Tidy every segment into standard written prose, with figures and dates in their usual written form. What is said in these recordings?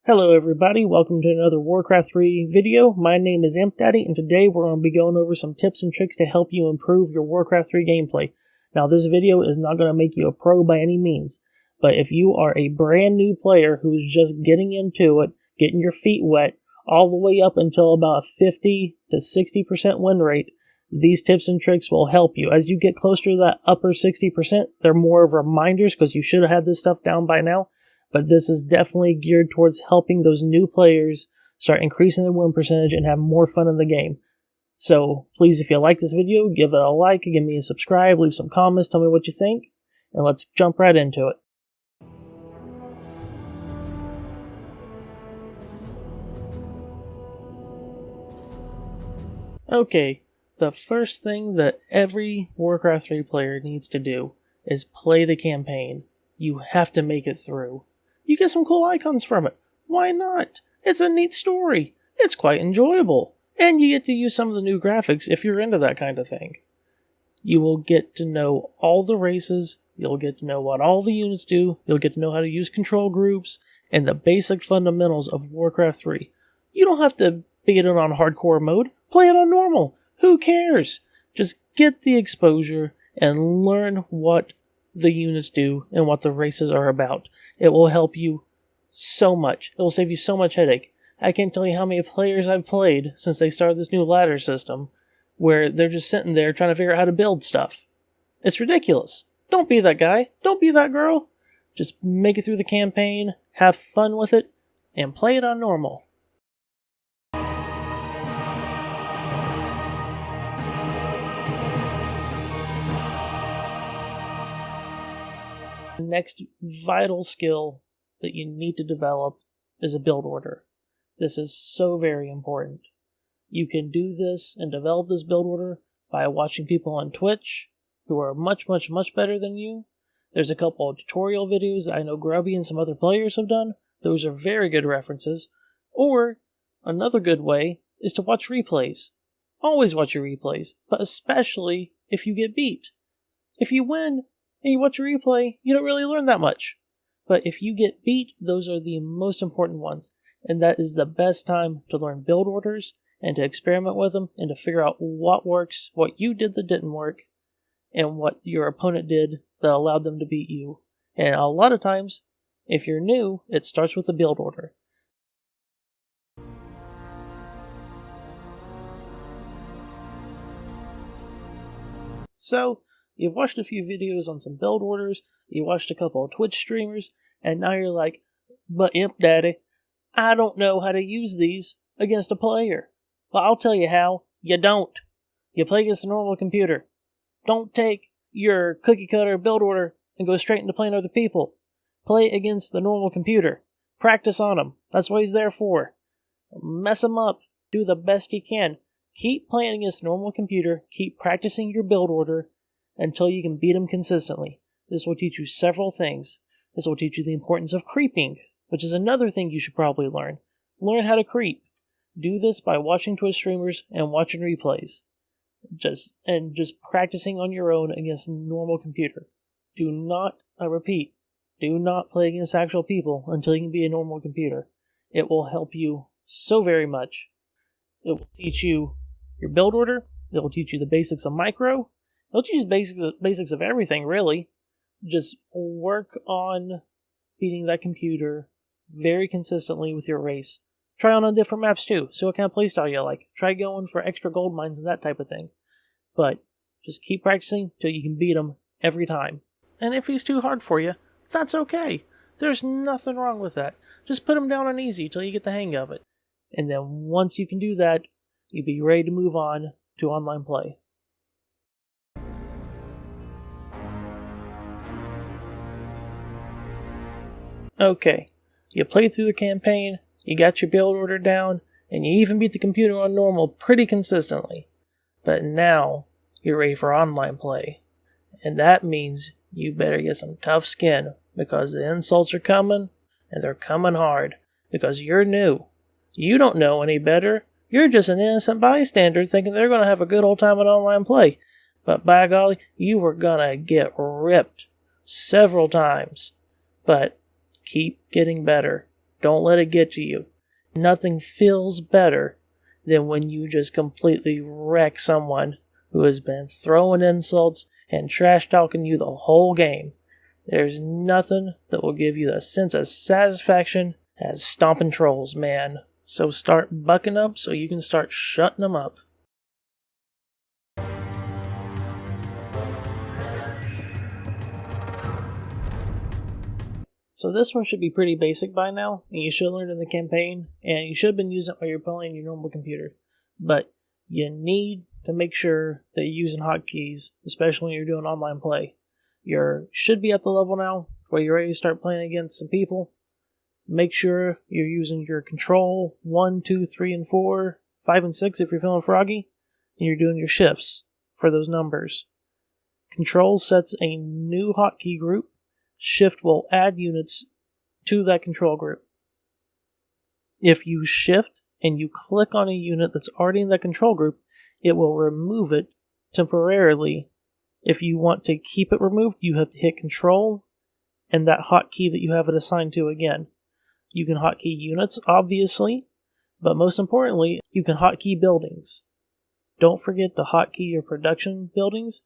Hello everybody, welcome to another Warcraft 3 video. My name is Imp Daddy, and today we're going to be going over some tips and tricks to help you improve your Warcraft 3 gameplay. Now this video is not going to make you a pro by any means, but if you are a brand new player who is just getting into it, getting your feet wet, all the way up until about 50 to 60% win rate, these tips and tricks will help you. As you get closer to that upper 60%, they're more of reminders because you should have had this stuff down by now. But this is definitely geared towards helping those new players start increasing their win percentage and have more fun in the game. So please, if you like this video, give it a like, give me a subscribe, leave some comments, tell me what you think, and let's jump right into it. Okay, the first thing that every Warcraft 3 player needs to do is play the campaign. You have to make it through. You get some cool icons from it. Why not? It's a neat story. It's quite enjoyable. And you get to use some of the new graphics if you're into that kind of thing. You will get to know all the races. You'll get to know what all the units do. You'll get to know how to use control groups and the basic fundamentals of Warcraft 3. You don't have to beat it on hardcore mode. Play it on normal. Who cares? Just get the exposure and learn what the units do and what the races are about. It will help you so much. It will save you so much headache. I can't tell you how many players I've played since they started this new ladder system where they're just sitting there trying to figure out how to build stuff. It's ridiculous. Don't be that guy. Don't be that girl. Just make it through the campaign, have fun with it, and play it on normal. The next vital skill that you need to develop is a build order. This is so very important. You can do this and develop this build order by watching people on Twitch who are much better than you. There's a couple of tutorial videos that I know Grubby and some other players have done. Those are very good references. Or another good way is to watch replays. Always watch your replays, but especially if you get beat. If you win, and you watch a replay, you don't really learn that much. But if you get beat, those are the most important ones. And that is the best time to learn build orders and to experiment with them and to figure out what works, what you did that didn't work, and what your opponent did that allowed them to beat you. And a lot of times, if you're new, it starts with a build order. So, you've watched a few videos on some build orders, you watched a couple of Twitch streamers, and now you're like, but Imp Daddy, I don't know how to use these against a player. Well, I'll tell you how. You don't. You play against a normal computer. Don't take your cookie cutter build order and go straight into playing other people. Play against the normal computer. Practice on them. That's what he's there for. Mess them up. Do the best you can. Keep playing against the normal computer. Keep practicing your build order until you can beat them consistently. This will teach you several things. This will teach you the importance of creeping, which is another thing you should probably learn. Learn how to creep. Do this by watching Twitch streamers and watching replays. Just practicing on your own against a normal computer. Do not, I repeat, do not play against actual people until you can be a normal computer. It will help you so very much. It will teach you your build order. It will teach you the basics of micro. It'll teach you the basics of everything, really. Just work on beating that computer very consistently with your race. Try on different maps too, see what kind of playstyle you like. Try going for extra gold mines and that type of thing. But just keep practicing till you can beat him every time. And if he's too hard for you, that's okay. There's nothing wrong with that. Just put him down on easy till you get the hang of it. And then once you can do that, you'll be ready to move on to online play. Okay, you played through the campaign, you got your build order down, and you even beat the computer on normal pretty consistently. But now, you're ready for online play. And that means you better get some tough skin, because the insults are coming, and they're coming hard, because you're new. You don't know any better. You're just an innocent bystander thinking they're going to have a good old time in online play. But by golly, you were going to get ripped several times. But keep getting better. Don't let it get to you. Nothing feels better than when you just completely wreck someone who has been throwing insults and trash talking you the whole game. There's nothing that will give you the sense of satisfaction as stomping trolls, man. So start bucking up so you can start shutting them up. So this one should be pretty basic by now, and you should learn it in the campaign, and you should have been using it while you're playing your normal computer. But you need to make sure that you're using hotkeys, especially when you're doing online play. You should be at the level now where you're ready to start playing against some people. Make sure you're using your control 1, 2, 3, and 4, 5, and 6 if you're feeling froggy, and you're doing your shifts for those numbers. Control sets a new hotkey group. Shift will add units to that control group. If you shift and you click on a unit that's already in that control group, it will remove it temporarily. If you want to keep it removed, you have to hit Control and that hotkey that you have it assigned to again. You can hotkey units, obviously, but most importantly, you can hotkey buildings. Don't forget to hotkey your production buildings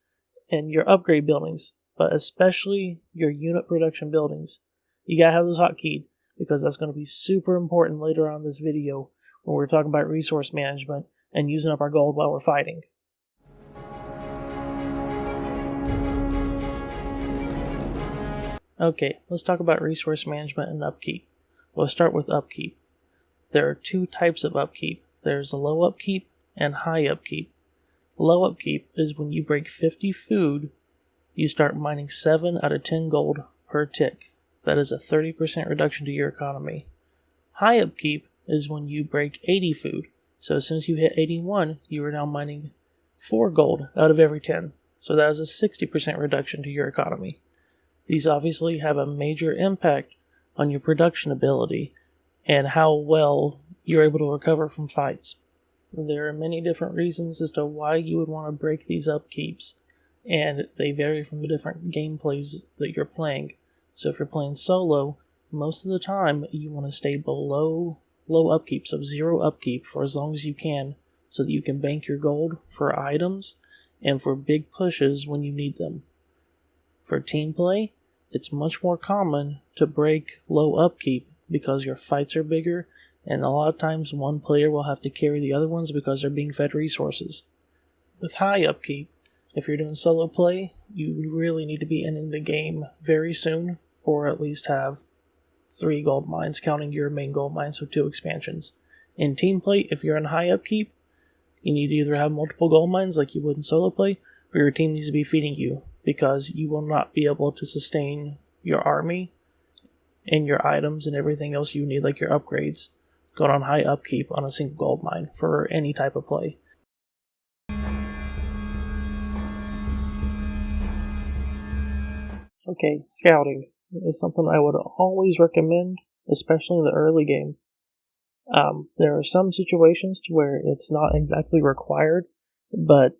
and your upgrade buildings, but especially your unit production buildings. You gotta have those hotkeyed, because that's going to be super important later on in this video when we're talking about resource management and using up our gold while we're fighting. Okay, let's talk about resource management and upkeep. We'll start with upkeep. There are two types of upkeep. There's low upkeep and high upkeep. Low upkeep is when you break 50 food, you start mining 7 out of 10 gold per tick. That is a 30% reduction to your economy. High upkeep is when you break 80 food. So as soon as you hit 81, you are now mining 4 gold out of every 10. So that is a 60% reduction to your economy. These obviously have a major impact on your production ability and how well you're able to recover from fights. There are many different reasons as to why you would want to break these upkeeps, and they vary from the different gameplays that you're playing. So if you're playing solo, most of the time you want to stay below low upkeep, so 0 upkeep for as long as you can, so that you can bank your gold for items and for big pushes when you need them. For team play, it's much more common to break low upkeep because your fights are bigger, and a lot of times one player will have to carry the other ones because they're being fed resources. With high upkeep, if you're doing solo play, you really need to be ending the game very soon, or at least have 3 gold mines, counting your main gold mine, so 2 expansions. In team play, if you're in high upkeep, you need to either have multiple gold mines like you would in solo play, or your team needs to be feeding you, because you will not be able to sustain your army and your items and everything else you need, like your upgrades, going on high upkeep on a single gold mine for any type of play. Okay, scouting is something I would always recommend, especially in the early game. There are some situations where it's not exactly required, but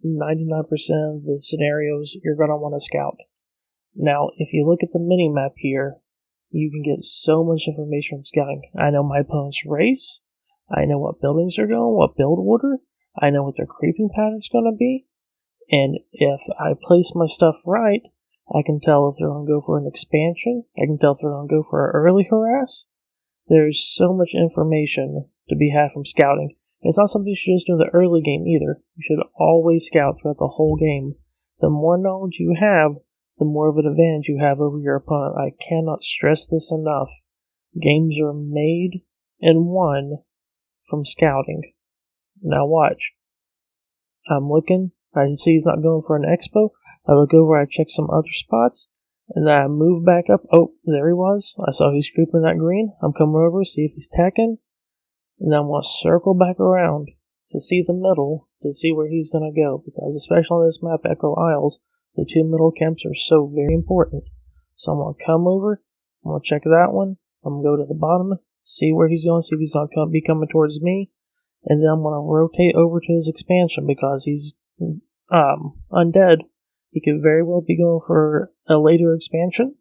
99% of the scenarios you're going to want to scout. Now, if you look at the mini-map here, you can get so much information from scouting. I know my opponent's race, I know what buildings they're going, what build order, I know what their creeping pattern's going to be, and if I place my stuff right, I can tell if they're going to go for an expansion. I can tell if they're going to go for an early harass. There's so much information to be had from scouting. It's not something you should just do in the early game either. You should always scout throughout the whole game. The more knowledge you have, the more of an advantage you have over your opponent. I cannot stress this enough. Games are made and won from scouting. Now watch. I'm looking. I see he's not going for an expo. I look over, I check some other spots, and then I move back up. Oh, there he was. I saw he's creeping that green. I'm coming over, see if he's tacking, and then I'm going to circle back around to see the middle, to see where he's going to go, because especially on this map, Echo Isles, the 2 middle camps are so very important. So I'm going to come over, I'm going to check that one, I'm going to go to the bottom, see where he's going, see if he's going to be coming towards me, and then I'm going to rotate over to his expansion, because he's undead. He could very well be going for a later expansion,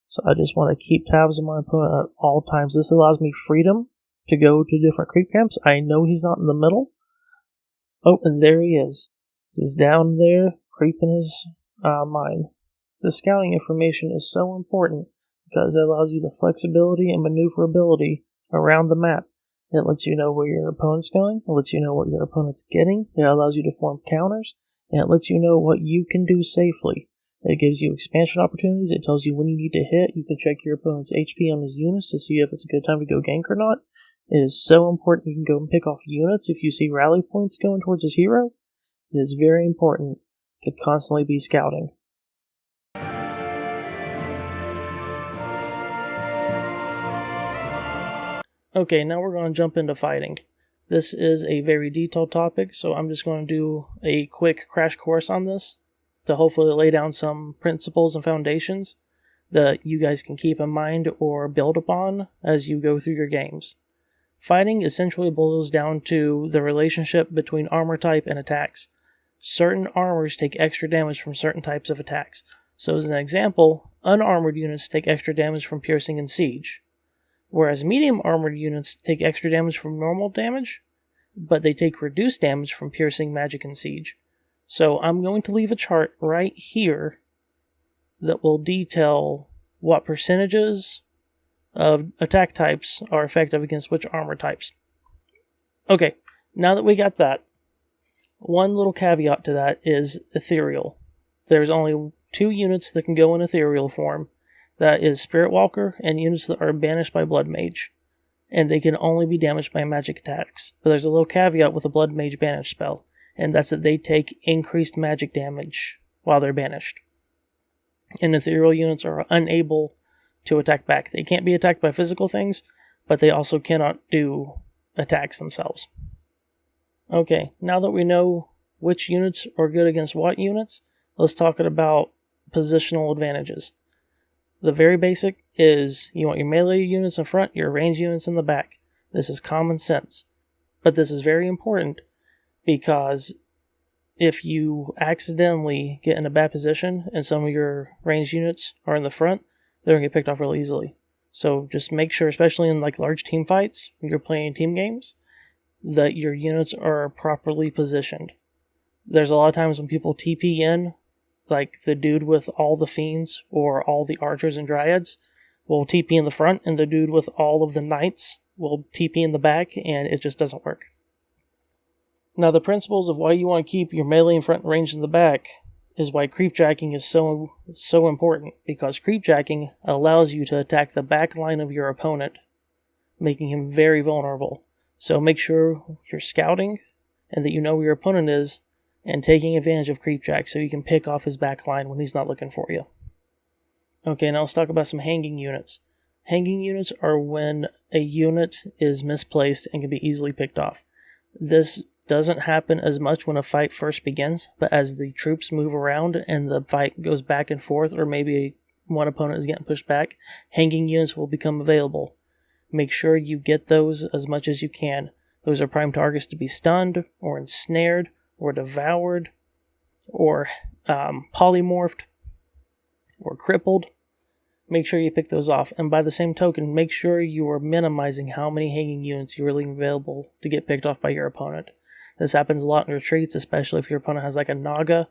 So I just want to keep tabs on my opponent at all times. This allows me freedom to go to different creep camps. I know he's not in the middle. Oh, and there he is. He's down there, creeping his mine. The scouting information is so important because it allows you the flexibility and maneuverability around the map. It lets you know where your opponent's going. It lets you know what your opponent's getting. It allows you to form counters. And it lets you know what you can do safely. It gives you expansion opportunities. It tells you when you need to hit. You can check your opponent's HP on his units to see if it's a good time to go gank or not. It is so important. You can go and pick off units if you see rally points going towards his hero. It is very important to constantly be scouting. Okay, now we're going to jump into fighting. This is a very detailed topic, so I'm just going to do a quick crash course on this to hopefully lay down some principles and foundations that you guys can keep in mind or build upon as you go through your games. Fighting essentially boils down to the relationship between armor type and attacks. Certain armors take extra damage from certain types of attacks. So as an example, unarmored units take extra damage from piercing and siege, whereas medium armored units take extra damage from normal damage, but they take reduced damage from piercing, magic, and siege. So I'm going to leave a chart right here that will detail what percentages of attack types are effective against which armor types. Okay, now that we got that, one little caveat to that is ethereal. There's only 2 units that can go in ethereal form. That is Spirit Walker and units that are banished by Blood Mage. And they can only be damaged by magic attacks. But there's a little caveat with the Blood Mage banish spell, and that's that they take increased magic damage while they're banished. And ethereal units are unable to attack back. They can't be attacked by physical things, but they also cannot do attacks themselves. Okay, now that we know which units are good against what units, let's talk about positional advantages. The very basic is you want your melee units in front, your range units in the back. This is common sense. But this is very important because if you accidentally get in a bad position and some of your ranged units are in the front, they're going to get picked off really easily. So just make sure, especially in like large team fights, when you're playing team games, that your units are properly positioned. There's a lot of times when people TP in, like the dude with all the fiends or all the archers and dryads will TP in the front, and the dude with all of the knights will TP in the back, and it just doesn't work. Now, the principles of why you want to keep your melee in front and range in the back is why creepjacking is so important, because creepjacking allows you to attack the back line of your opponent, making him very vulnerable. So make sure you're scouting and that you know where your opponent is and taking advantage of creepjack so you can pick off his back line when he's not looking for you. Okay, now let's talk about some hanging units. Hanging units are when a unit is misplaced and can be easily picked off. This doesn't happen as much when a fight first begins, but as the troops move around and the fight goes back and forth, or maybe one opponent is getting pushed back, hanging units will become available. Make sure you get those as much as you can. Those are prime targets to be stunned, or ensnared, or devoured, or polymorphed, or crippled. Make sure you pick those off. And by the same token, make sure you are minimizing how many hanging units you're leaving available to get picked off by your opponent. This happens a lot in retreats, especially if your opponent has like a Naga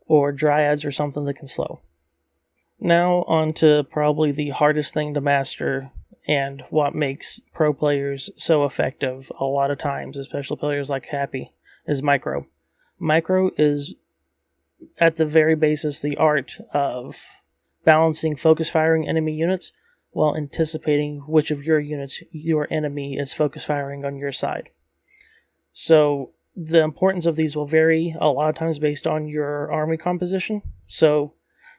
or Dryads or something that can slow. Now on to probably the hardest thing to master and what makes pro players so effective a lot of times, especially players like Happy, is micro. Micro is at the very basis the art of balancing focus firing enemy units while anticipating which of your units your enemy is focus firing on your side. So the importance of these will vary a lot of times based on your army composition. So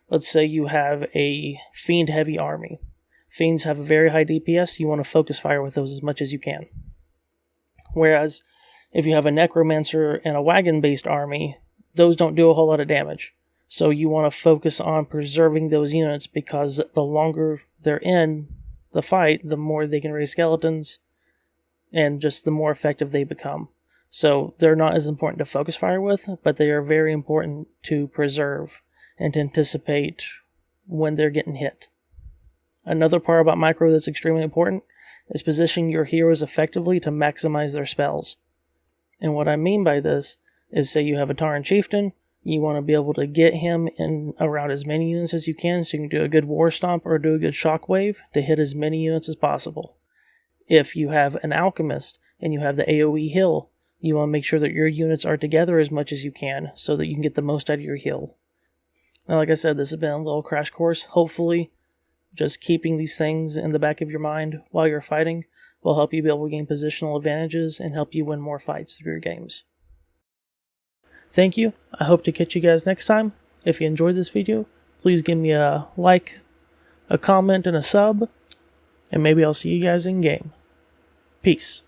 let's say you have a fiend heavy army. Fiends have a very high DPS, you want to focus fire with those as much as you can. Whereas if you have a necromancer and a wagon based army, those don't do a whole lot of damage. So you want to focus on preserving those units, because the longer they're in the fight, the more they can raise skeletons, and just the more effective they become. So they're not as important to focus fire with, but they are very important to preserve and to anticipate when they're getting hit. Another part about micro that's extremely important is positioning your heroes effectively to maximize their spells. And what I mean by this is, say you have a Tauren Chieftain, you want to be able to get him in around as many units as you can, so you can do a good War Stomp or do a good Shockwave to hit as many units as possible. If you have an Alchemist and you have the AoE heal, you want to make sure that your units are together as much as you can so that you can get the most out of your heal. Now, like I said, this has been a little crash course. Hopefully, just keeping these things in the back of your mind while you're fighting will help you be able to gain positional advantages and help you win more fights through your games. Thank you. I hope to catch you guys next time. If you enjoyed this video, please give me a like, a comment, and a sub, and maybe I'll see you guys in game. Peace.